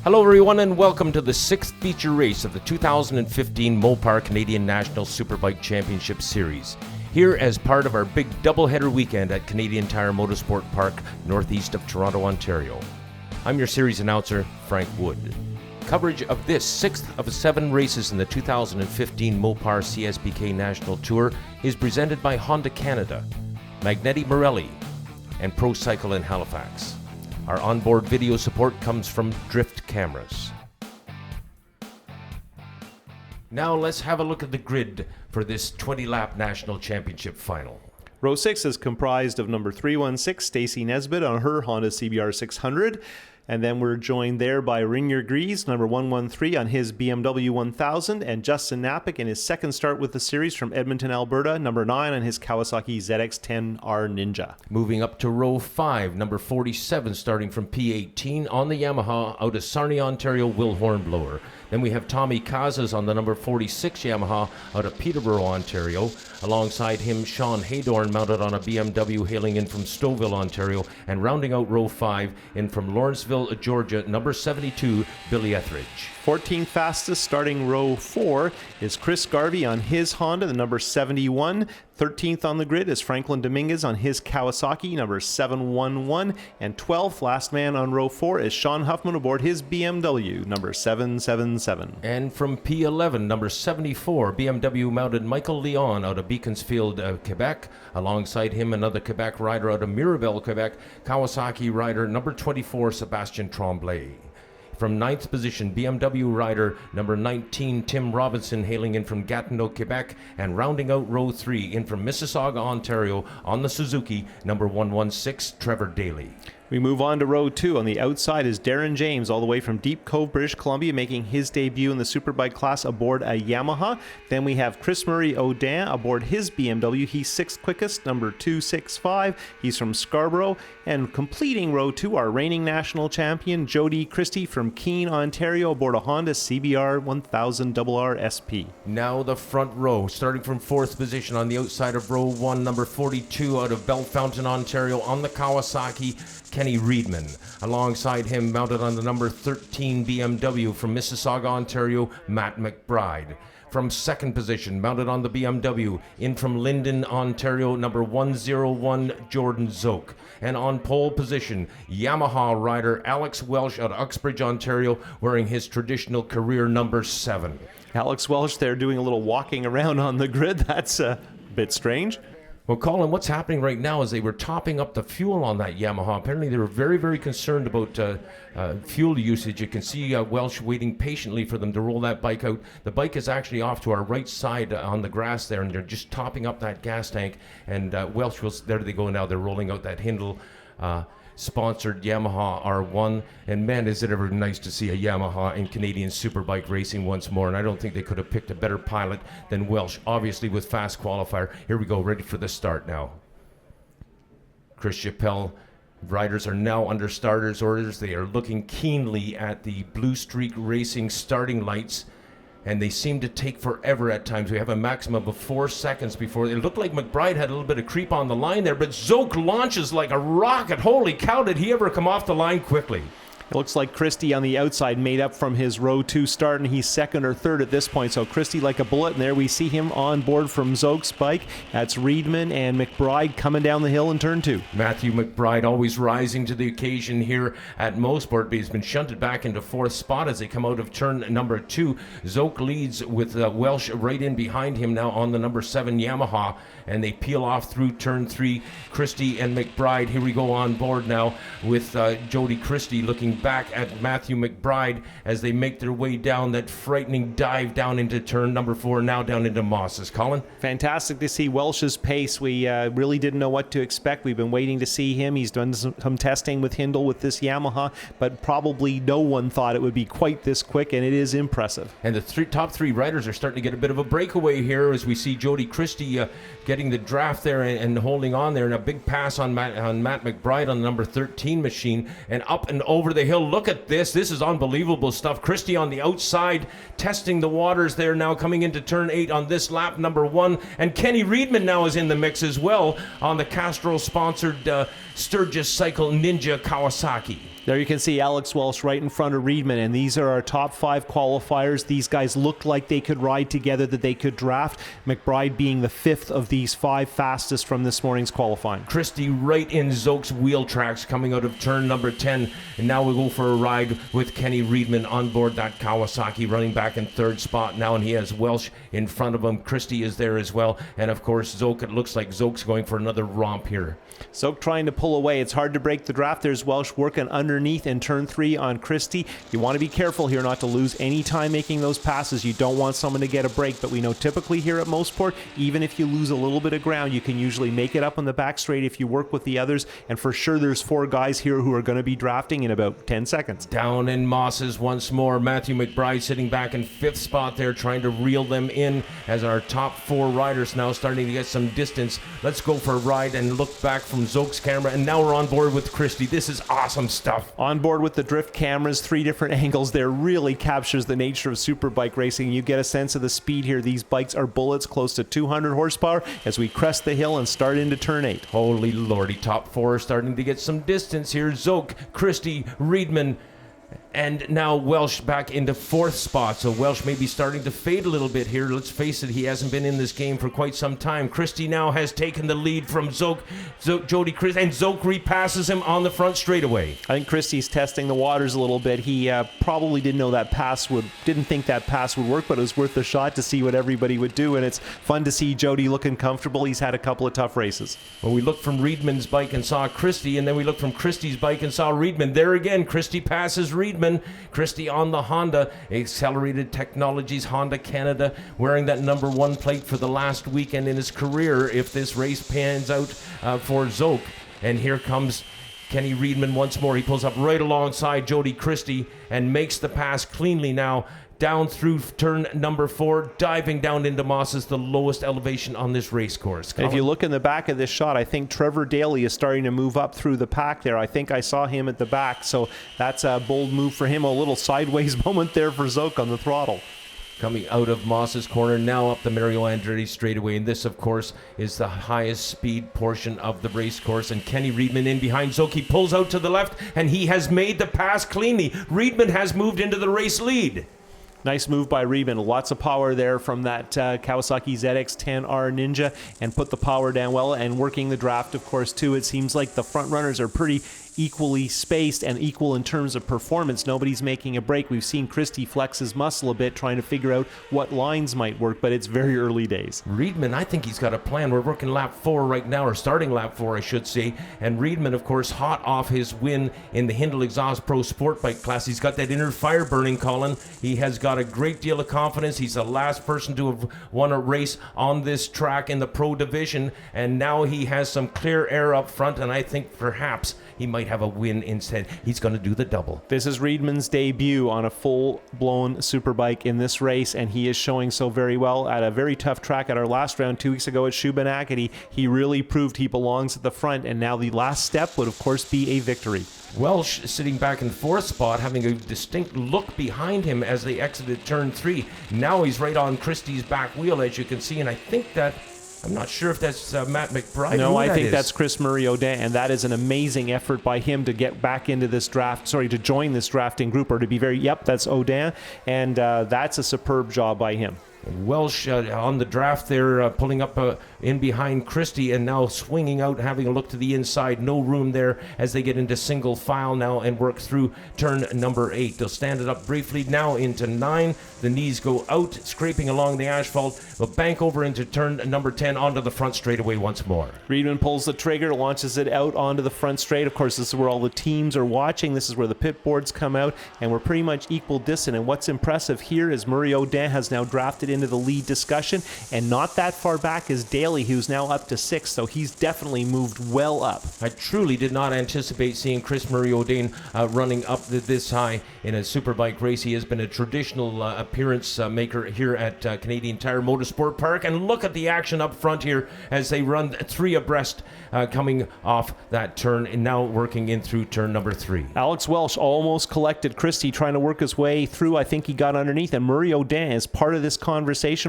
Hello everyone and welcome to the sixth feature race of the 2015 Mopar Canadian National Superbike Championship Series. Here as part of our big doubleheader weekend at Canadian Tire Motorsport Park, northeast of Toronto, Ontario. I'm your series announcer, Frank Wood. Coverage of this sixth of 7 races in the 2015 Mopar CSBK National Tour is presented by Honda Canada, Magneti Marelli, and Pro Cycle in Halifax. Our onboard video support comes from Drift Cameras. Now let's have a look at the grid for this 20-lap National Championship final. Row 6 is comprised of number 316, Stacy Nesbitt on her Honda CBR 600. And then we're joined there by Ringier Grease, number 113 on his BMW 1000, and Justin Napick in his second start with the series from Edmonton, Alberta, number 9 on his Kawasaki ZX-10R Ninja. Moving up to row 5, number 47 starting from P18 on the Yamaha out of Sarnia, Ontario, Will Hornblower. Then we have Tommy Casas on the number 46 Yamaha out of Peterborough, Ontario. Alongside him, Sean Haydorn mounted on a BMW hailing in from Stouffville, Ontario. And rounding out row 5 in from Lawrenceville, Georgia, number 72, Billy Etheridge. 14th fastest starting row 4 is Chris Garvey on his Honda, the number 71. 13th on the grid is Franklin Dominguez on his Kawasaki, number 711. And 12th, last man on row 4, is Sean Huffman aboard his BMW, number 777. And from P11, number 74, BMW mounted Michael Leon out of Beaconsfield, Quebec. Alongside him, another Quebec rider out of Mirabel, Quebec, Kawasaki rider number 24, Sebastien Tremblay. From 9th position, BMW rider number 19, Tim Robinson, hailing in from Gatineau, Quebec, and rounding out row 3 in from Mississauga, Ontario, on the Suzuki, number 116, Trevor Daly. We move on to row 2. On the outside is Darren James, all the way from Deep Cove, British Columbia, making his debut in the Superbike class aboard a Yamaha. Then we have Chris Murray Odin aboard his BMW. He's 6th quickest, number 265. He's from Scarborough. And completing row 2, our reigning national champion, Jody Christie from Keene, Ontario, aboard a Honda CBR 1000 RR SP. Now the front row, starting from 4th position on the outside of row 1, number 42 out of Bellefontaine, Ontario, on the Kawasaki, Kenny Reedman. Alongside him, mounted on the number 13 BMW from Mississauga, Ontario, Matt McBride. From 2nd position, mounted on the BMW, in from Linden, Ontario, number 101, Jordan Zoke. And on pole position, Yamaha rider Alex Welsh out of Uxbridge, Ontario, wearing his traditional career number 7. Alex Welsh there doing a little walking around on the grid. That's a bit strange. Well, Colin, what's happening right now is they were topping up the fuel on that Yamaha. Apparently, they were very, very concerned about fuel usage. You can see Welsh waiting patiently for them to roll that bike out. The bike is actually off to our right side on the grass there, and they're just topping up that gas tank. And Welsh there they go now. They're rolling out that Hindle sponsored Yamaha R1, and man, is it ever nice to see a Yamaha in Canadian Superbike racing once more. And I don't think they could have picked a better pilot than Welsh, obviously with fast qualifier. Here we go, ready for the start now. Chris Chappelle, riders are now under starters orders. They are looking keenly at the Blue Streak Racing starting lights, and they seem to take forever at times. We have a maximum of 4 seconds before. It looked like McBride had a little bit of creep on the line there, but Zoke launches like a rocket. Holy cow, did he ever come off the line quickly? It looks like Christie on the outside made up from his row 2 start, and he's 2nd or 3rd at this point. So Christie like a bullet, and there we see him on board from Zoke's bike. That's Reedman and McBride coming down the hill in turn 2. Matthew McBride always rising to the occasion here at Mosport, but he's been shunted back into 4th spot as they come out of turn number 2. Zoke leads with Welsh right in behind him now on the number 7 Yamaha, and they peel off through turn 3. Christie and McBride, here we go on board now with Jody Christie looking back at Matthew McBride as they make their way down that frightening dive down into turn number 4, now down into Mosses. Colin? Fantastic to see Welsh's pace. We really didn't know what to expect. We've been waiting to see him. He's done some testing with Hindle with this Yamaha, but probably no one thought it would be quite this quick, and it is impressive. And the top 3 riders are starting to get a bit of a breakaway here as we see Jody Christie getting the draft there and holding on there, and a big pass on Matt McBride on the number 13 machine, and up and over the hill. Look at this. This is unbelievable stuff. Christie on the outside, testing the waters there now, coming into turn 8 on this lap number 1. And Kenny Reedman now is in the mix as well on the Castrol-sponsored Sturgis Cycle Ninja Kawasaki. There you can see Alex Welsh right in front of Reedman, and these are our top 5 qualifiers. These guys looked like they could ride together, that they could draft. McBride being the 5th of these 5 fastest from this morning's qualifying. Christie right in Zoke's wheel tracks coming out of turn number 10. And now we'll go for a ride with Kenny Reedman on board that Kawasaki, running back in 3rd spot now, and he has Welsh in front of him. Christie is there as well. And of course, Zoke, it looks like Zoke's going for another romp here. Zoke trying to pull away. It's hard to break the draft. There's Welsh working underneath in turn 3 on Christie. You want to be careful here not to lose any time making those passes. You don't want someone to get a break, but we know typically here at Mosport, even if you lose a little bit of ground, you can usually make it up on the back straight if you work with the others. And for sure, there's 4 guys here who are going to be drafting in about 10 seconds. Down in Mosses once more. Matthew McBride sitting back in 5th spot there, trying to reel them in as our top 4 riders now starting to get some distance. Let's go for a ride and look back from Zoke's camera, and now we're on board with Christie. This is awesome stuff. On board with the drift cameras, 3 different angles there, really captures the nature of superbike racing. You get a sense of the speed here. These bikes are bullets, close to 200 horsepower as we crest the hill and start into turn 8. Holy lordy, top 4 are starting to get some distance here. Zoke, Christie, Reedman, and now Welsh back into 4th spot. So Welsh may be starting to fade a little bit here. Let's face it, he hasn't been in this game for quite some time. Christie now has taken the lead from Zoke, Jody Christie, and Zoke repasses him on the front straightaway. I think Christie's testing the waters a little bit. He probably didn't think that pass would work, but it was worth a shot to see what everybody would do, and it's fun to see Jody looking comfortable. He's had a couple of tough races. Well, we looked from Reedman's bike and saw Christie, and then we looked from Christie's bike and saw Reedman. There again, Christie passes Reedman. Christie on the Honda, Accelerated Technologies Honda Canada, wearing that number 1 plate for the last weekend in his career if this race pans out for Zoke. And here comes Kenny Reedman once more. He pulls up right alongside Jody Christie and makes the pass cleanly now down through turn number 4, diving down into Mosses, the lowest elevation on this race course. If you look in the back of this shot, I think Trevor Daly is starting to move up through the pack there. I think I saw him at the back, so that's a bold move for him. A little sideways moment there for Zoke on the throttle. Coming out of Moss's corner, now up the Mario Andretti straightaway, and this, of course, is the highest speed portion of the race course. And Kenny Reedman in behind Zoke. He pulls out to the left, and he has made the pass cleanly. Reedman has moved into the race lead. Nice move by Reedman. Lots of power there from that Kawasaki ZX-10R Ninja, and put the power down well, and working the draft, of course, too. It seems like the front runners are pretty equally spaced and equal in terms of performance. Nobody's making a break. We've seen Christie flex his muscle a bit trying to figure out what lines might work, but it's very early days. Reedman, I think he's got a plan. We're working lap 4 right now, or starting lap 4, I should say. And Reedman, of course, hot off his win in the Hindle Exhaust Pro Sport Bike class. He's got that inner fire burning, Colin. He has got a great deal of confidence. He's the last person to have won a race on this track in the Pro Division, and now he has some clear air up front, and I think perhaps he might have a win instead. He's going to do the double. This is Reedman's debut on a full-blown superbike in this race, and he is showing so very well at a very tough track. At our last round 2 weeks ago at Shubenacadie, he really proved he belongs at the front, and now the last step would, of course, be a victory. Welsh sitting back in 4th spot, having a distinct look behind him as they exited turn 3. Now he's right on Christie's back wheel, as you can see, and I think that I'm not sure if that's Matt McBride. No, I think that's Chris Murray Odin, and that is an amazing effort by him to get back into this draft, to join this drafting group, or to be that's Odin, and that's a superb job by him. Welsh on the draft there, pulling up in behind Christie, and now swinging out, having a look to the inside. No room there as they get into single file now and work through turn number 8. They'll stand it up briefly now into 9. The knees go out, scraping along the asphalt. They'll bank over into turn number 10 onto the front straightaway once more. Reedman pulls the trigger, launches it out onto the front straight. Of course, this is where all the teams are watching. This is where the pit boards come out, and we're pretty much equal distance. And what's impressive here is Murray Odin has now drafted into the lead discussion, and not that far back is Daly, who's now up to 6th, so he's definitely moved well up. I truly did not anticipate seeing Chris Murray Odin running up this high in a superbike race. He has been a traditional appearance maker here at Canadian Tire Motorsport Park, and look at the action up front here as they run 3 abreast coming off that turn, and now working in through turn number 3. Alex Welsh almost collected Christie, trying to work his way through. I think he got underneath, and Murray Odin is part of this conversation.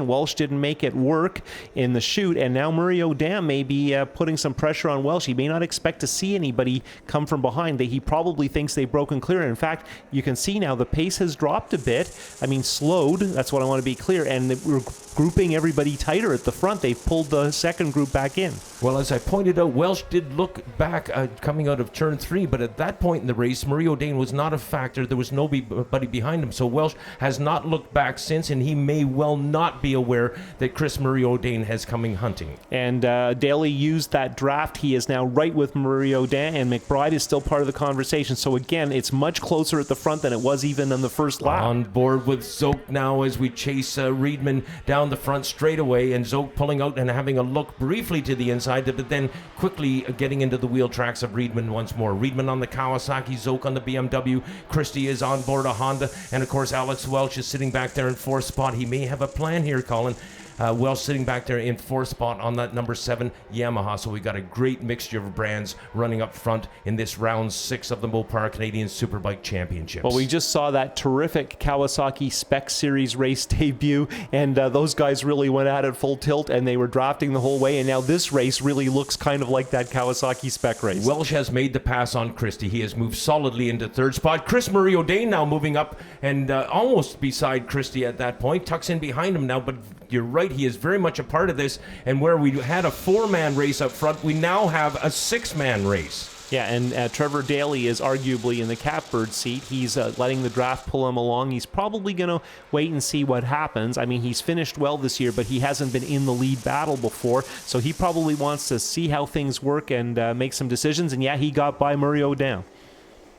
Welsh didn't make it work in the chute, and now Murray O'Dam may be putting some pressure on Welsh. He may not expect to see anybody come from behind. He probably thinks they've broken clear. In fact, you can see now the pace has dropped a bit. I mean, slowed, that's what I want to be clear, and we're grouping everybody tighter at the front. They've pulled the second group back in. Well, as I pointed out, Welsh did look back coming out of turn 3, but at that point in the race, Murray O'Dane was not a factor. There was nobody behind him, so Welsh has not looked back since, and he may well not be aware that Chris Murray O'Dane has coming hunting. And Daly used that draft. He is now right with Murray O'Dane, and McBride is still part of the conversation. So again, it's much closer at the front than it was even in the first lap. On board with Zoke now as we chase Reedman down the front straightaway, and Zoke pulling out and having a look briefly to the inside, but then quickly getting into the wheel tracks of Reedman once more. Reedman on the Kawasaki, Zoke on the BMW. Christie is on board a Honda, and of course Alex Welch is sitting back there in fourth spot. He may have a plan here, Colin. Welsh sitting back there in fourth spot on that number 7 Yamaha. So we got a great mixture of brands running up front in this round 6 of the Mopar Canadian Superbike Championships. Well, we just saw that terrific Kawasaki Spec Series race debut, and those guys really went at it full tilt, and they were drafting the whole way, and now this race really looks kind of like that Kawasaki Spec race. Welsh has made the pass on Christie. He has moved solidly into third spot. Chris Murray O'Dane now moving up and almost beside Christie at that point. Tucks in behind him now, but you're right, he is very much a part of this, and where we had a 4-man race up front, we now have a 6-man race. Yeah, and Trevor Daly is arguably in the catbird seat. He's letting the draft pull him along. He's probably going to wait and see what happens. I mean, he's finished well this year, but he hasn't been in the lead battle before, so he probably wants to see how things work and make some decisions, and yeah, he got by Murray O'Dam.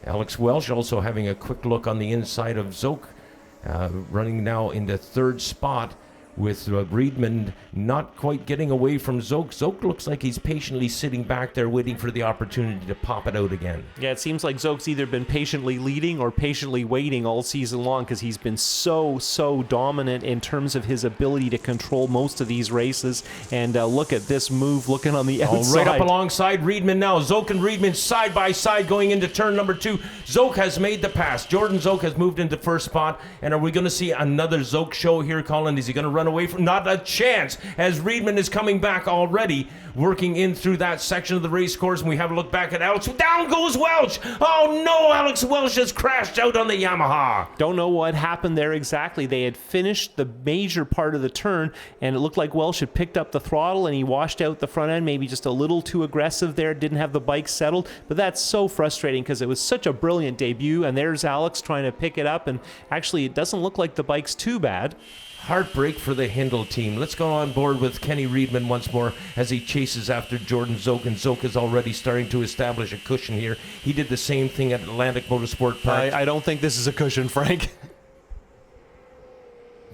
Alex Welch also having a quick look on the inside of Zoke, running now into third spot, with Reedman not quite getting away from Zoke. Zoke looks like he's patiently sitting back there waiting for the opportunity to pop it out again. Yeah, it seems like Zoke's either been patiently leading or patiently waiting all season long, because he's been so dominant in terms of his ability to control most of these races. And look at this move looking on the outside. Right up alongside Reedman now. Zoke and Reedman side by side going into turn number 2. Zoke has made the pass. Jordan Zoke has moved into first spot. And are we going to see another Zoke show here, Colin? Is he going to run away from? Not a chance, as Reedman is coming back already, working in through that section of the race course. And we have a look back at Alex. Down goes Welch. Oh no, Alex Welch has crashed out on the Yamaha. Don't know what happened there exactly. They had finished the major part of the turn, and it looked like Welch had picked up the throttle, and he washed out the front end, maybe just a little too aggressive there, didn't have the bike settled. But that's so frustrating, because it was such a brilliant debut, and there's Alex trying to pick it up, and actually it doesn't look like the bike's too bad. Heartbreak for the Hindle team. Let's go on board with Kenny Reedman once more as he chases after Jordan Zoke, and Zoke is already starting to establish a cushion here. He did the same thing at Atlantic Motorsport Park. I don't think this is a cushion, Frank.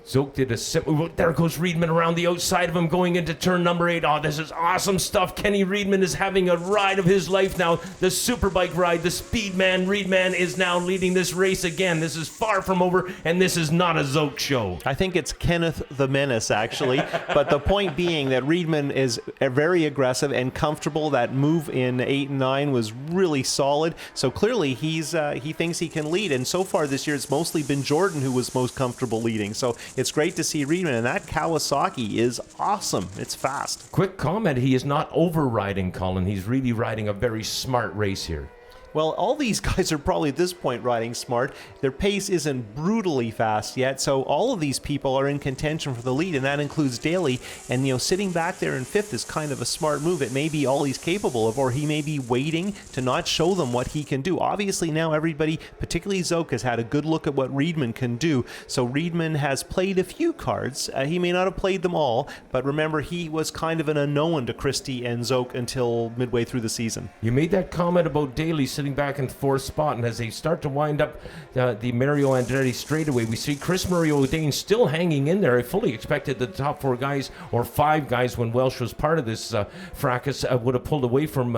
Zoke did a simple. There goes Reedman around the outside of him, going into turn number 8. Oh, this is awesome stuff. Kenny Reedman is having a ride of his life now. The Superbike ride, the speed man Reedman is now leading this race again. This is far from over, and this is not a Zoke show. I think it's Kenneth the Menace, actually. But the point being that Reedman is very aggressive and comfortable. That move in 8 and 9 was really solid. So clearly he thinks he can lead. And so far this year, it's mostly been Jordan who was most comfortable leading. So it's great to see Reedman, and that Kawasaki is awesome. It's fast. Quick comment, he is not overriding, Colin. He's really riding a very smart race here. Well, all these guys are probably at this point riding smart. Their pace isn't brutally fast yet, so all of these people are in contention for the lead, and that includes Daly. And, sitting back there in 5th is kind of a smart move. It may be all he's capable of, or he may be waiting to not show them what he can do. Obviously, now everybody, particularly Zoke, has had a good look at what Reedman can do. So Reedman has played a few cards. He may not have played them all, but remember, he was kind of an unknown to Christie and Zoke until midway through the season. You made that comment about Daly sitting back in 4th spot, and as they start to wind up the Mario Andretti straightaway, we see Chris Murray O'Dane still hanging in there. I fully expected the top 4 guys, or 5 guys when Welsh was part of this fracas, would have pulled away from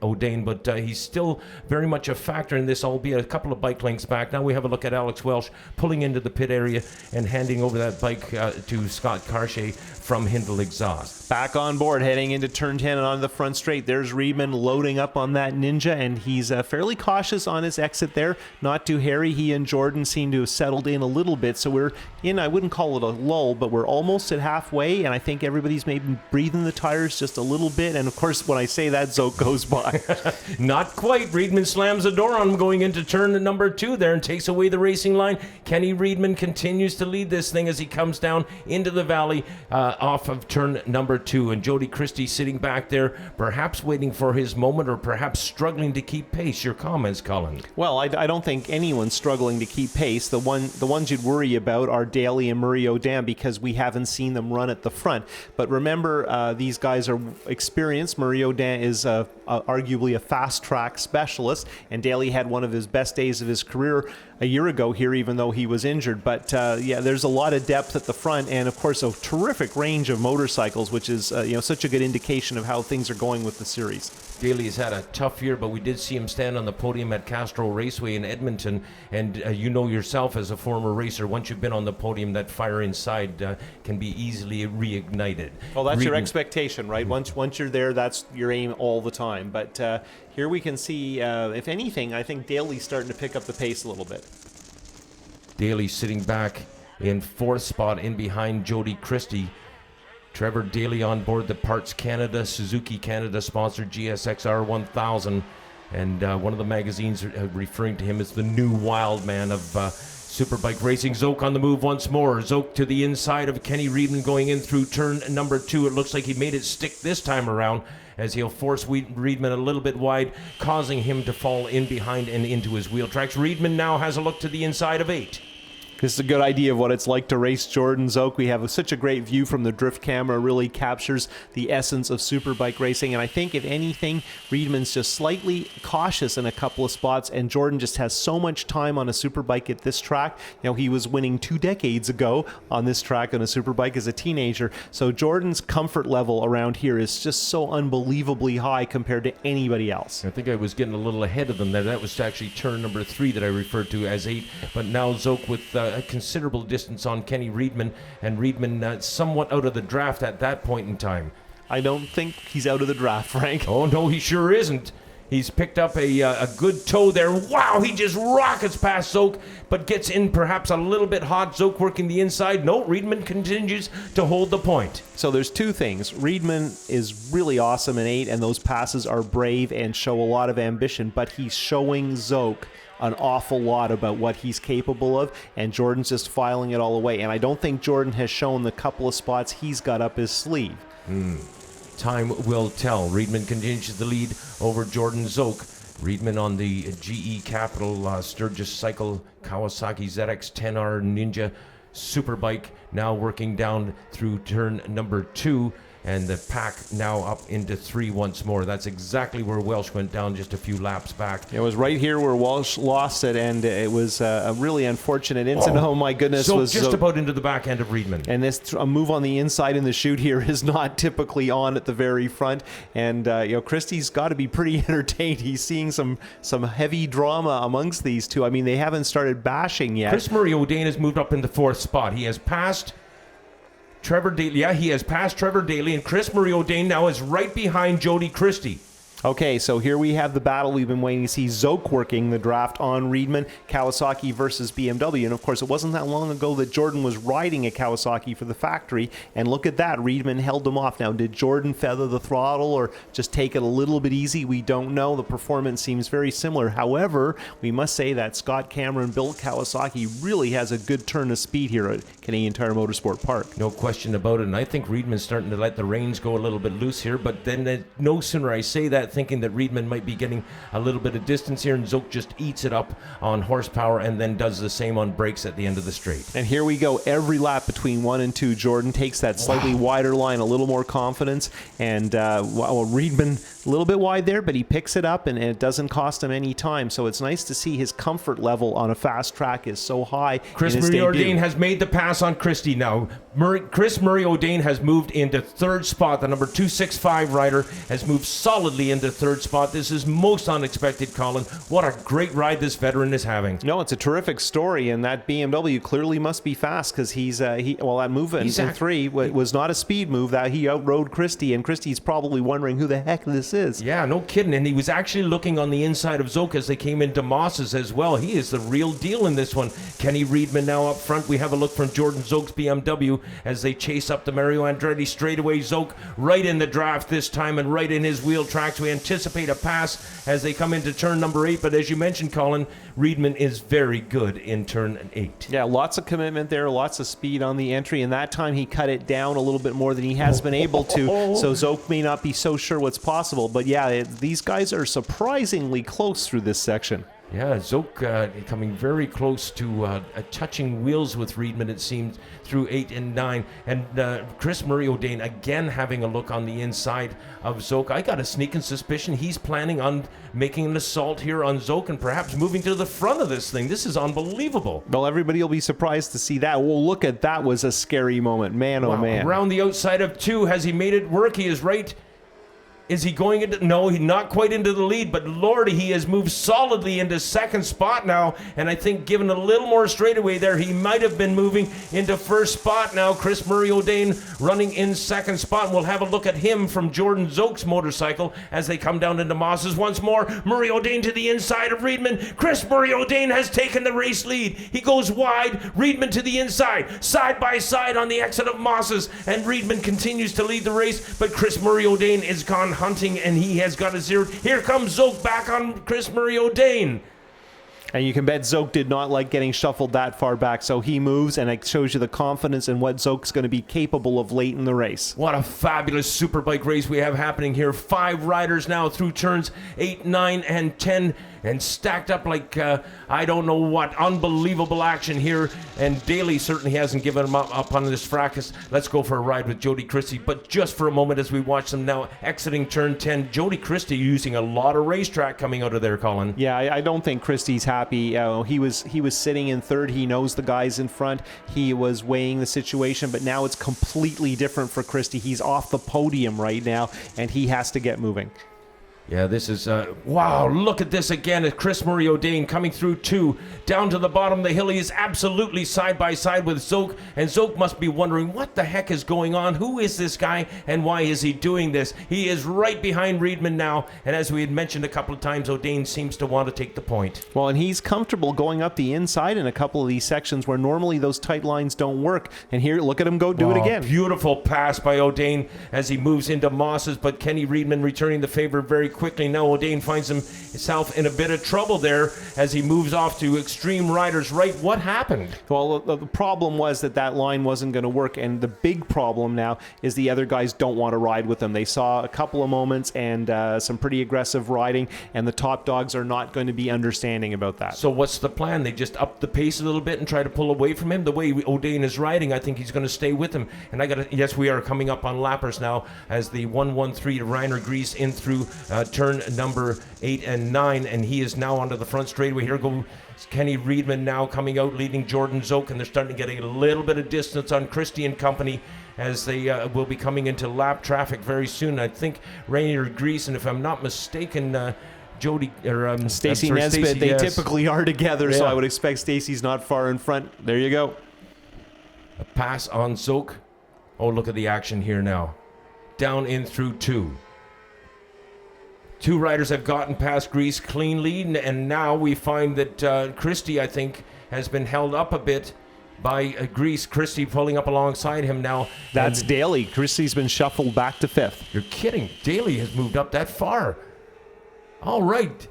O'Dane, but he's still very much a factor in this, albeit a couple of bike lengths back. Now we have a look at Alex Welsh pulling into the pit area and handing over that bike to Scott Cartier from Hindle Exhaust. Back on board, heading into turn 10 and on the front straight. There's Reedman loading up on that Ninja, and he's fairly cautious on his exit there. Not too hairy. He and Jordan seem to have settled in a little bit. So we're in, I wouldn't call it a lull, but we're almost at halfway. And I think everybody's maybe breathing the tires just a little bit. And of course, when I say that, Zoke goes by. Not quite. Riedman slams the door on him going into turn number 2 there and takes away the racing line. Kenny Riedman continues to lead this thing as he comes down into the valley off of turn number 2. And Jody Christie sitting back there, perhaps waiting for his moment or perhaps struggling to keep pace. Your comments, Colin? Well, I don't think anyone's struggling to keep pace. The ones you'd worry about are Daly and Murray O'Dan because we haven't seen them run at the front. But remember, these guys are experienced. Murray O'Dan is arguably a fast track specialist, and Daly had one of his best days of his career a year ago here, even though he was injured. But yeah, there's a lot of depth at the front, and of course a terrific range of motorcycles, which is such a good indication of how things are going with the series. Daly has had a tough year, but we did see him stand on the podium at Castro Raceway in Edmonton, and you know yourself as a former racer, once you've been on the podium, that fire inside can be easily reignited. Well, that's your expectation, right? Once you're there, that's your aim all the time. But here we can see, if anything, I think Daly's starting to pick up the pace a little bit. Daly sitting back in 4th spot in behind Jody Christie. Trevor Daly on board the Parts Canada, Suzuki Canada sponsored GSXR 1000. And one of the magazines referring to him as the new wild man of Superbike racing. Zoke on the move once more. Zoke to the inside of Kenny Riedman going in through turn number 2. It looks like he made it stick this time around as he'll force Riedman a little bit wide, causing him to fall in behind and into his wheel tracks. Riedman now has a look to the inside of 8. This is a good idea of what it's like to race Jordan Zoke. We have such a great view from the drift camera. It really captures the essence of Superbike racing. And I think, if anything, Riedman's just slightly cautious in a couple of spots, and Jordan just has so much time on a Superbike at this track. He was winning 2 decades ago on this track on a Superbike as a teenager. So Jordan's comfort level around here is just so unbelievably high compared to anybody else. I think I was getting a little ahead of them there. That was actually turn number 3 that I referred to as 8. But now Zoke with a considerable distance on Kenny Riedman, and Riedman somewhat out of the draft at that point in time. I don't think he's out of the draft, Frank. Oh, no, he sure isn't. He's picked up a good toe there. Wow, he just rockets past Zoke, but gets in perhaps a little bit hot. Zoke working the inside. No, Riedman continues to hold the point. So there's 2 things. Riedman is really awesome in 8, and those passes are brave and show a lot of ambition, but he's showing Zoke an awful lot about what he's capable of, and Jordan's just filing it all away. And I don't think Jordan has shown the couple of spots he's got up his sleeve. Time will tell. Riedman continues the lead over Jordan Zoke. Riedman on the GE Capital Sturgis Cycle Kawasaki ZX-10R Ninja Superbike, now working down through turn number 2. And the pack now up into 3 once more. That's exactly where Welsh went down just a few laps back. It was right here where Welsh lost it, and it was a really unfortunate incident. Oh my goodness. So just about into the back end of Riedman. And this a move on the inside in the chute here is not typically on at the very front. And Christie's got to be pretty entertained. He's seeing some heavy drama amongst these two. I mean, they haven't started bashing yet. Chris Murray O'Dane has moved up into 4th spot. He has passed Trevor Daly. Yeah, he has passed Trevor Daly, and Chris Murray O'Dane now is right behind Jody Christie. Okay, so here we have the battle we've been waiting to see. Zoke working the draft on Riedman, Kawasaki versus BMW. And of course, it wasn't that long ago that Jordan was riding a Kawasaki for the factory. And look at that, Riedman held him off. Now, did Jordan feather the throttle or just take it a little bit easy? We don't know. The performance seems very similar. However, we must say that Scott Cameron built Kawasaki really has a good turn of speed here at Canadian Tire Motorsport Park. No question about it. And I think Riedman's starting to let the reins go a little bit loose here. But then no sooner I say that, thinking that Riedman might be getting a little bit of distance here, and Zoke just eats it up on horsepower and then does the same on brakes at the end of the straight. And here we go. Every lap between 1 and 2, Jordan takes that slightly wider line, a little more confidence, and Riedman a little bit wide there, but he picks it up, and it doesn't cost him any time. So it's nice to see his comfort level on a fast track is so high. Chris Murray O'Dane has made the pass on Christie now. Chris Murray O'Dane has moved into third spot. The number 265 rider has moved solidly into third spot. This is most unexpected, Colin. What a great ride this veteran is having. No, it's a terrific story, and that BMW clearly must be fast because that move in three was not a speed move. That he outrode Christie, and Christie's probably wondering who the heck this is. Yeah, no kidding. And he was actually looking on the inside of Zoke as they came into Moss's as well. He is the real deal in this one. Kenny Reedman now up front. We have a look from Jordan Zoke's BMW as they chase up the Mario Andretti straightaway. Zoke right in the draft this time and right in his wheel tracks. We anticipate a pass as they come into turn number 8, but as you mentioned, Colin, Reedman is very good in turn 8. Yeah, lots of commitment there, lots of speed on the entry, and that time he cut it down a little bit more than he has been able to, so Zoke may not be so sure what's possible, but yeah, these guys are surprisingly close through this section. Yeah, Zoke coming very close to touching wheels with Reedman, it seems, through 8 and 9. And Chris Murray O'Dane again having a look on the inside of Zoke. I got a sneaking suspicion he's planning on making an assault here on Zoke and perhaps moving to the front of this thing. This is unbelievable. Well, everybody will be surprised to see that. Well, look at that. Was a scary moment. Man, oh man. Around the outside of 2. Has he made it work? He is right. Is he going into... No, he's not quite into the lead, but Lordy, he has moved solidly into second spot now, and I think given a little more straightaway there, he might have been moving into first spot now. Chris Murray O'Dane running in second spot, and we'll have a look at him from Jordan Zoke's motorcycle as they come down into Moss's once more. Murray O'Dane to the inside of Reedman. Chris Murray O'Dane has taken the race lead. He goes wide, Reedman to the inside, side by side on the exit of Moss's, and Reedman continues to lead the race, but Chris Murray O'Dane is gone hunting, and he has got a 0. Here comes Zoke back on Chris Murray O'Dane. And you can bet Zoke did not like getting shuffled that far back, so he moves, and it shows you the confidence in what Zoke's going to be capable of late in the race. What a fabulous Superbike race we have happening here. 5 riders now through turns 8, 9, and 10, and stacked up like I don't know what. Unbelievable action here, and Daly certainly hasn't given him up on this fracas. Let's go for a ride with Jody Christie, but just for a moment as we watch them now exiting turn 10. Jody Christie using a lot of racetrack coming out of there, Colin. Yeah, I don't think Christie's happy. He was sitting in third. He knows the guys in front. He was weighing the situation, but now it's completely different for Christie. He's off the podium right now, and he has to get moving. Yeah, this is, wow, look at this again. It's Chris Murray O'Dane coming through 2. Down to the bottom of the hill, he is absolutely side by side with Zoke, and Zoke must be wondering what the heck is going on. Who is this guy, and why is he doing this? He is right behind Reedman now, and as we had mentioned a couple of times, O'Dane seems to want to take the point. Well, and he's comfortable going up the inside in a couple of these sections where normally those tight lines don't work, and here, look at him go do it again. Beautiful pass by O'Dane as he moves into Moss's, but Kenny Reedman returning the favor very quickly. Now O'Dane finds himself in a bit of trouble there as he moves off to Extreme Riders right. What happened? Well, the problem was that line wasn't going to work, and the big problem now is the other guys don't want to ride with them. They saw a couple of moments and some pretty aggressive riding, and the top dogs are not going to be understanding about that. So what's the plan? They just up the pace a little bit and try to pull away from him? The way O'Dane is riding, I think he's going to stay with him. And yes, we are coming up on lappers now as the 113 Reiner Grease in through turn number 8 and 9, and he is now onto the front straightaway. Here goes Kenny Reedman now coming out leading Jordan Zoke, and they're starting to get a little bit of distance on Christie and company as they will be coming into lap traffic very soon. I think Rainier Grease, and if I'm not mistaken, Jody or Stacy Nesbitt, they typically are together, so I would expect Stacy's not far in front. There you go. A pass on Zoke. Oh, look at the action here now. Down in through 2. 2 riders have gotten past Grease cleanly, and now we find that Christie, I think, has been held up a bit by Grease. Christie pulling up alongside him now. That's Daly. Christie's been shuffled back to 5th. You're kidding. Daly has moved up that far. All right.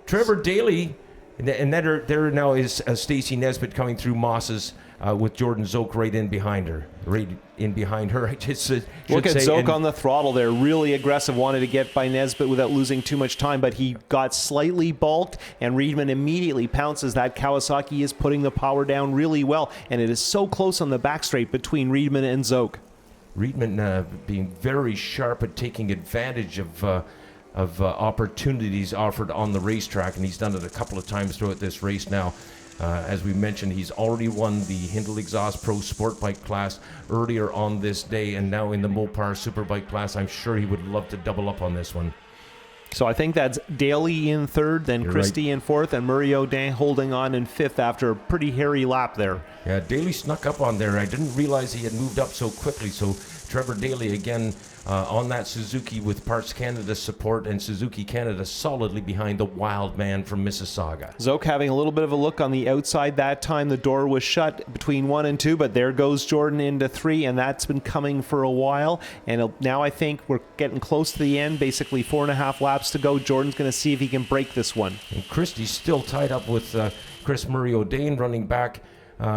Trevor Daly, and there now is Stacy Nesbitt coming through Moss's with Jordan Zoke right in behind her. Look at Zoke on the throttle there, really aggressive, wanted to get by Nesbitt without losing too much time, but he got slightly balked, and Reedman immediately pounces. That Kawasaki is putting the power down really well, and it is so close on the back straight between Reedman and Zoke. Reedman being very sharp at taking advantage of opportunities offered on the racetrack, and he's done it a couple of times throughout this race now. As we mentioned, he's already won the Hindle Exhaust Pro Sport Bike class earlier on this day, and now in the Mopar Superbike class. I'm sure he would love to double up on this one. So I think that's Daly in third, then Christie in fourth, and Murray O'Dan holding on in fifth after a pretty hairy lap there. Yeah, Daly snuck up on there. I didn't realize he had moved up so quickly. So Trevor Daly again on that Suzuki with Parts Canada support, and Suzuki Canada solidly behind the wild man from Mississauga. Zoke having a little bit of a look on the outside that time. The door was shut between 1 and 2, but there goes Jordan into 3, and that's been coming for a while. And now I think we're getting close to the end, basically 4.5 laps to go. Jordan's going to see if he can break this one. And Christie's still tied up with Chris Murray O'Dane running back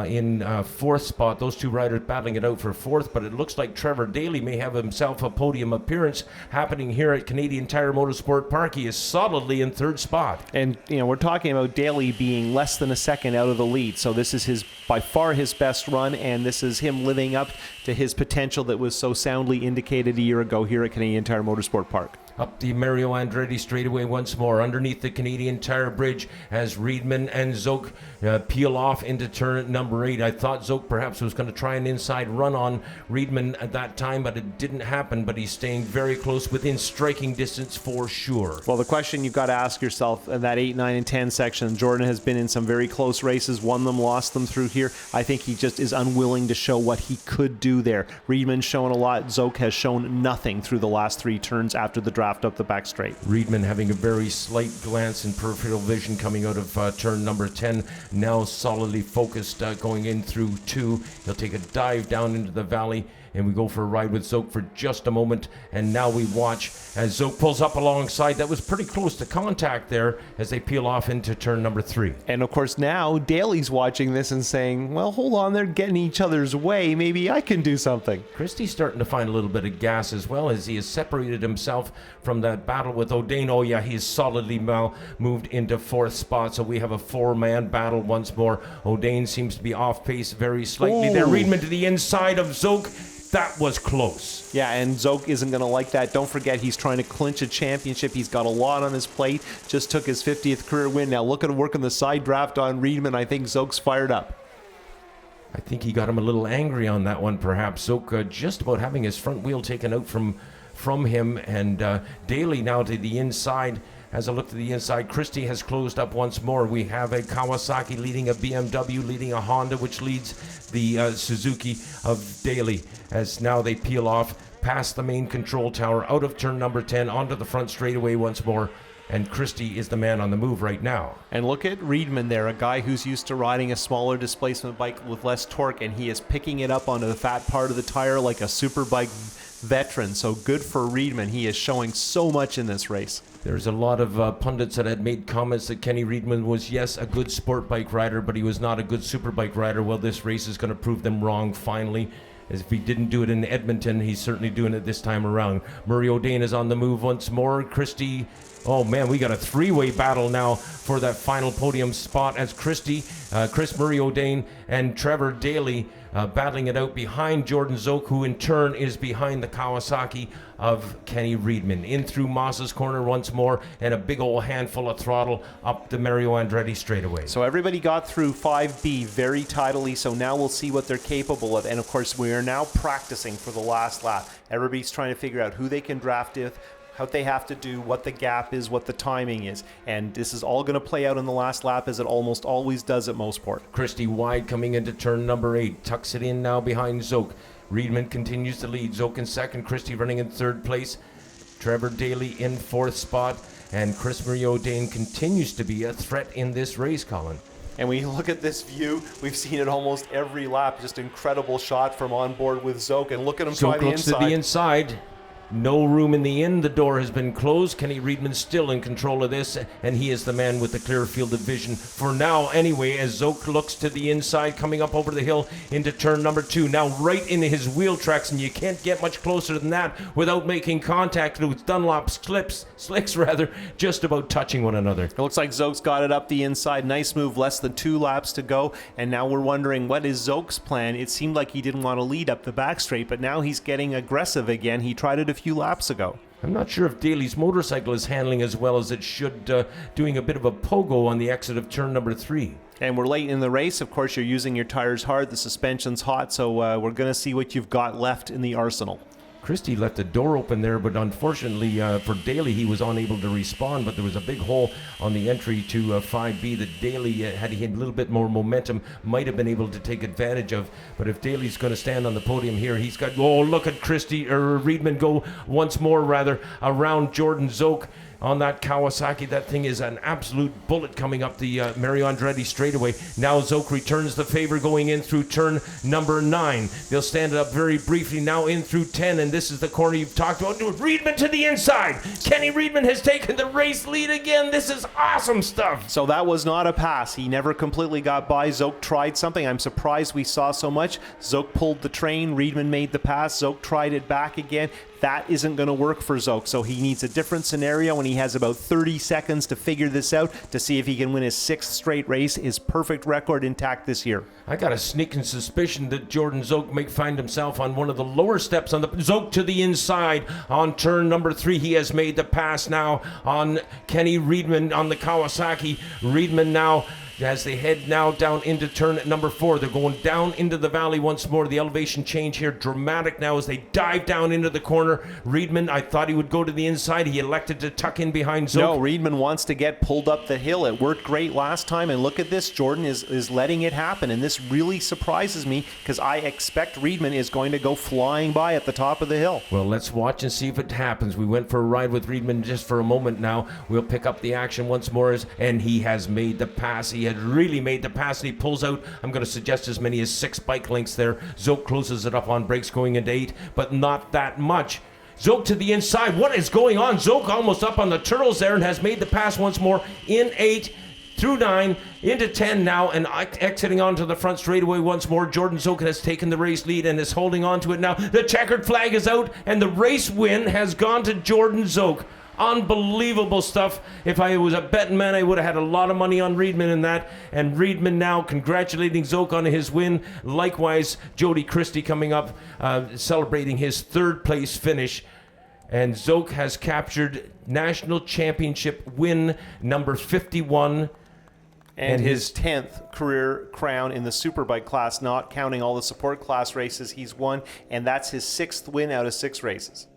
in fourth spot. Those two riders battling it out for fourth, but it looks like Trevor Daly may have himself a podium appearance happening here at Canadian Tire Motorsport Park. He is solidly in third spot. And, you know, we're talking about Daly being less than a second out of the lead, so this is by far his best run, and this is him living up to his potential that was so soundly indicated a year ago here at Canadian Tire Motorsport Park. Up the Mario Andretti straightaway once more, underneath the Canadian Tire Bridge as Riedman and Zoke peel off into turn number 8. I thought Zoke perhaps was going to try an inside run on Riedman at that time, but it didn't happen. But he's staying very close, within striking distance for sure. Well, the question you've got to ask yourself in that 8, 9, and 10 section, Jordan has been in some very close races, won them, lost them through here. I think he just is unwilling to show what he could do there. Riedman's shown a lot. Zoke has shown nothing through the last 3 turns after the draft up the back straight. Riedman having a very slight glance in peripheral vision coming out of turn number 10. Now solidly focused going in through 2. He'll take a dive down into the valley, and we go for a ride with Zoke for just a moment. And now we watch as Zoke pulls up alongside. That was pretty close to contact there as they peel off into turn number 3. And of course now Daly's watching this and saying, well, hold on, they're getting each other's way. Maybe I can do something. Christie's starting to find a little bit of gas as well, as he has separated himself from that battle with O'Dane. Oh yeah, he's solidly now moved into 4th spot, so we have a 4-man battle once more. O'Dane seems to be off pace very slightly. There, Riedman to the inside of Zoke. That was close. Yeah, and Zoke isn't going to like that. Don't forget, he's trying to clinch a championship. He's got a lot on his plate. Just took his 50th career win. Now look at him working the side draft on Riedman. I think Zoke's fired up. I think he got him a little angry on that one, perhaps. Zoke just about having his front wheel taken out from him. And Daly now to the inside. As a look to the inside, Christie has closed up once more. We have a Kawasaki leading a BMW, leading a Honda, which leads the Suzuki of Daly. As now they peel off past the main control tower, out of turn number 10, onto the front straightaway once more. And Christie is the man on the move right now. And look at Riedman there, a guy who's used to riding a smaller displacement bike with less torque, and he is picking it up onto the fat part of the tire like a Superbike veteran. So good for Riedman. He is showing so much in this race. There's a lot of pundits that had made comments that Kenny Riedman was, yes, a good sport bike rider, but he was not a good superbike rider. Well, this race is going to prove them wrong finally. As if he didn't do it in Edmonton, he's certainly doing it this time around. Murray O'Dane is on the move once more. Christie, oh man, we got a 3-way battle now for that final podium spot as Christie, Chris Murray O'Dane, and Trevor Daly battling it out behind Jordan Zoke, who in turn is behind the Kawasaki of Kenny Riedman. In through Moss's corner once more, and a big old handful of throttle up the Mario Andretti straightaway. So everybody got through 5B very tidily, so now we'll see what they're capable of. And of course, we are now practicing for the last lap. Everybody's trying to figure out who they can draft with, what they have to do, what the gap is, what the timing is. And this is all going to play out in the last lap, as it almost always does at Mosport. Christie wide coming into turn number 8. Tucks it in now behind Zoke. Riedman continues to lead. Zoke in second. Christie running in 3rd place. Trevor Daly in 4th spot. And Chris Murray O'Dane continues to be a threat in this race, Colin. And we look at this view, we've seen it almost every lap. Just incredible shot from on board with Zoke. And look at him try the inside. Zoke looks to the inside. No room in the inn. The door has been closed. Kenny Riedman still in control of this, and he is the man with the clear field of vision for now anyway, as Zoke looks to the inside, coming up over the hill into turn number 2. Now right into his wheel tracks, and you can't get much closer than that without making contact with Dunlop slicks, just about touching one another. It looks like Zoke's got it up the inside. Nice move, less than 2 laps to go. And now we're wondering, what is Zoke's plan? It seemed like he didn't want to lead up the back straight, but now he's getting aggressive again. He tried it a few laps ago. I'm not sure if Daly's motorcycle is handling as well as it should, doing a bit of a pogo on the exit of turn number 3. And we're late in the race. Of course, you're using your tires hard. The suspension's hot, so we're going to see what you've got left in the arsenal. Christie left the door open there, but unfortunately for Daly, he was unable to respond. But there was a big hole on the entry to 5B that Daly, had he had a little bit more momentum, might have been able to take advantage of. But if Daly's going to stand on the podium here, he's got, oh, look at Christie, or Reedman go once more, rather, around Jordan Zoke on that Kawasaki. That thing is an absolute bullet coming up the Mario Andretti straightaway. Now Zoke returns the favor going in through turn number 9. They'll stand it up very briefly now in through 10, and this is the corner you've talked about. Reedman to the inside. Kenny Reedman has taken the race lead again. This is awesome stuff. So that was not a pass. He never completely got by. Zoke tried something. I'm surprised we saw so much. Zoke pulled the train. Reedman made the pass. Zoke tried it back again. That isn't going to work for Zoke, so he needs a different scenario, and he has about 30 seconds to figure this out to see if he can win his 6th straight race, his perfect record intact this year. I got a sneaking suspicion that Jordan Zoke may find himself on one of the lower steps on the Zoke to the inside on turn number 3. He has made the pass now on Kenny Reedman on the Kawasaki. Reedman now, as they head now down into turn number 4, they're going down into the valley once more. The elevation change here dramatic now as they dive down into the corner. Reedman, I thought he would go to the inside. He elected to tuck in behind Zoke. No, Reedman wants to get pulled up the hill. It worked great last time, and look at this. Jordan is letting it happen, and this really surprises me because I expect Reedman is going to go flying by at the top of the hill. Well, let's watch and see if it happens. We went for a ride with Reedman just for a moment now. We'll pick up the action once more, and he has made the pass. He had really made the pass, and he pulls out, I'm going to suggest, as many as 6 bike lengths there. Zoke closes it up on brakes going into 8, but not that much. Zoke to the inside. What is going on? Zoke almost up on the turtles there and has made the pass once more in 8 through 9 into 10 now, and exiting onto the front straightaway once more. Jordan Zoke has taken the race lead and is holding on to it now. The checkered flag is out, and the race win has gone to Jordan Zoke. Unbelievable stuff. If I was a betting man, I would have had a lot of money on Reedman in that. And Reedman now congratulating Zoke on his win. Likewise, Jody Christie coming up, celebrating his 3rd place finish. And Zoke has captured national championship win number 51. And his 10th career crown in the Superbike class, not counting all the support class races he's won. And that's his 6th win out of 6 races.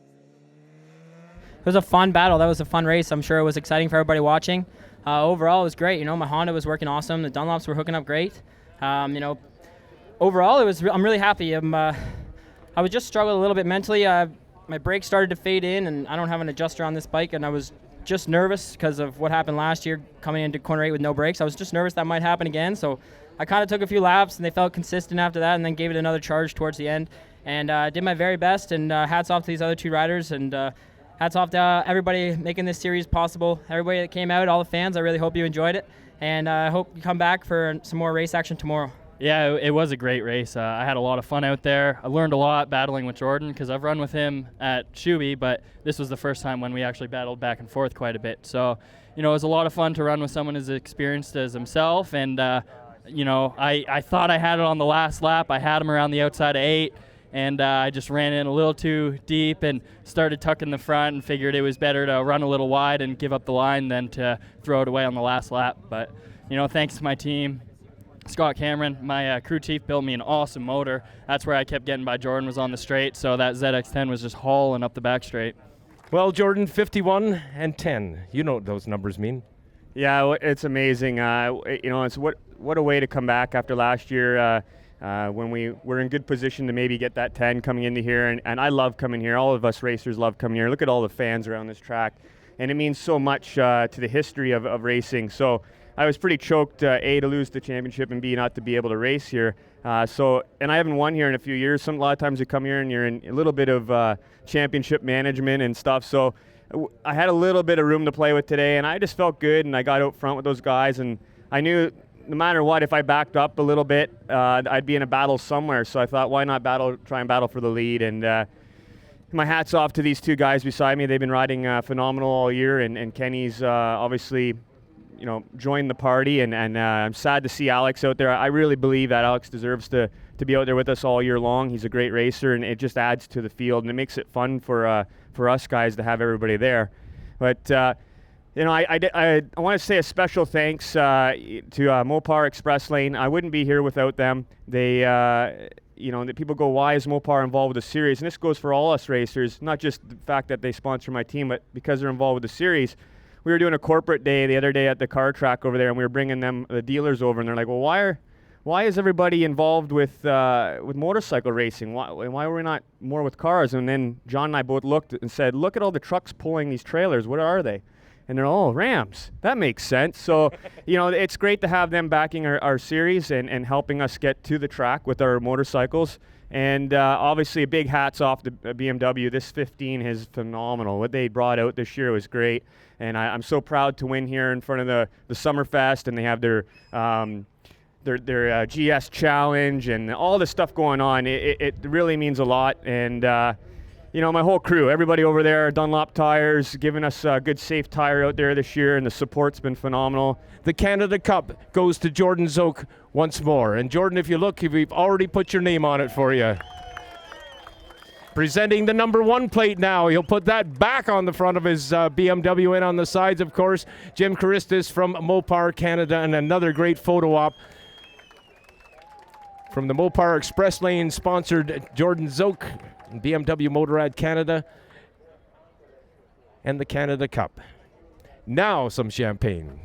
It was a fun battle. That was a fun race. I'm sure it was exciting for everybody watching. Overall, it was great. My Honda was working awesome. The Dunlops were hooking up great. Overall, I'm really happy. I was just struggling a little bit mentally. My brakes started to fade in, and I don't have an adjuster on this bike, and I was just nervous because of what happened last year coming into corner 8 with no brakes. I was just nervous that might happen again, so I kind of took a few laps, and they felt consistent after that, and then gave it another charge towards the end, and did my very best, and hats off to these other 2 riders, and hats off to everybody making this series possible. Everybody that came out, all the fans, I really hope you enjoyed it. And I hope you come back for some more race action tomorrow. Yeah, it was a great race. I had a lot of fun out there. I learned a lot battling with Jordan because I've run with him at Shuby, but this was the first time when we actually battled back and forth quite a bit. So, it was a lot of fun to run with someone as experienced as himself. And, I thought I had it on the last lap. I had him around the outside of 8. And I just ran in a little too deep and started tucking the front and figured it was better to run a little wide and give up the line than to throw it away on the last lap. But, thanks to my team, Scott Cameron, my crew chief, built me an awesome motor. That's where I kept getting by Jordan was on the straight, so that ZX-10 was just hauling up the back straight. Well, Jordan, 51 and 10. You know what those numbers mean. Yeah, it's amazing. It's what a way to come back after last year. When we were in good position to maybe get that 10 coming into here. And I love coming here. All of us racers love coming here. Look at all the fans around this track. And it means so much to the history of racing. So I was pretty choked, A, to lose the championship, and B, not to be able to race here. And I haven't won here in a few years. A lot of times you come here and you're in a little bit of championship management and stuff. So I had a little bit of room to play with today, and I just felt good, and I got out front with those guys, and I knew no matter what, if I backed up a little bit, I'd be in a battle somewhere. So I thought, why not try and battle for the lead? And my hat's off to these 2 guys beside me. They've been riding phenomenal all year, and Kenny's obviously, joined the party. And I'm sad to see Alex out there. I really believe that Alex deserves to be out there with us all year long. He's a great racer, and it just adds to the field, and it makes it fun for for us guys to have everybody there. But you know, I want to say a special thanks to Mopar Express Lane. I wouldn't be here without them. They, you know, the people go, why is Mopar involved with the series? And this goes for all us racers, not just the fact that they sponsor my team, but because they're involved with the series. We were doing a corporate day the other day at the car track over there, and we were bringing them the dealers over, and they're like, well, why is everybody involved with motorcycle racing? Why were we not more with cars? And then John and I both looked and said, look at all the trucks pulling these trailers. What are they? And they're all Rams. That makes sense. So, you know, it's great to have them backing our series and helping us get to the track with our motorcycles. And obviously, a big hats off to BMW. This 15 is phenomenal. What they brought out this year was great. And I'm so proud to win here in front of the Summerfest. And they have their GS Challenge and all this stuff going on. It really means a lot. And you know, my whole crew, everybody over there, Dunlop Tires, giving us a good, safe tire out there this year, and the support's been phenomenal. The Canada Cup goes to Jordan Zook once more. And Jordan, if you look, we've already put your name on it for you. Presenting the number 1 plate now. He'll put that back on the front of his BMW and on the sides, of course. Jim Christis from Mopar Canada, and another great photo op from the Mopar Express Lane sponsored Jordan Zook, BMW Motorrad Canada, and the Canada Cup. Now some champagne.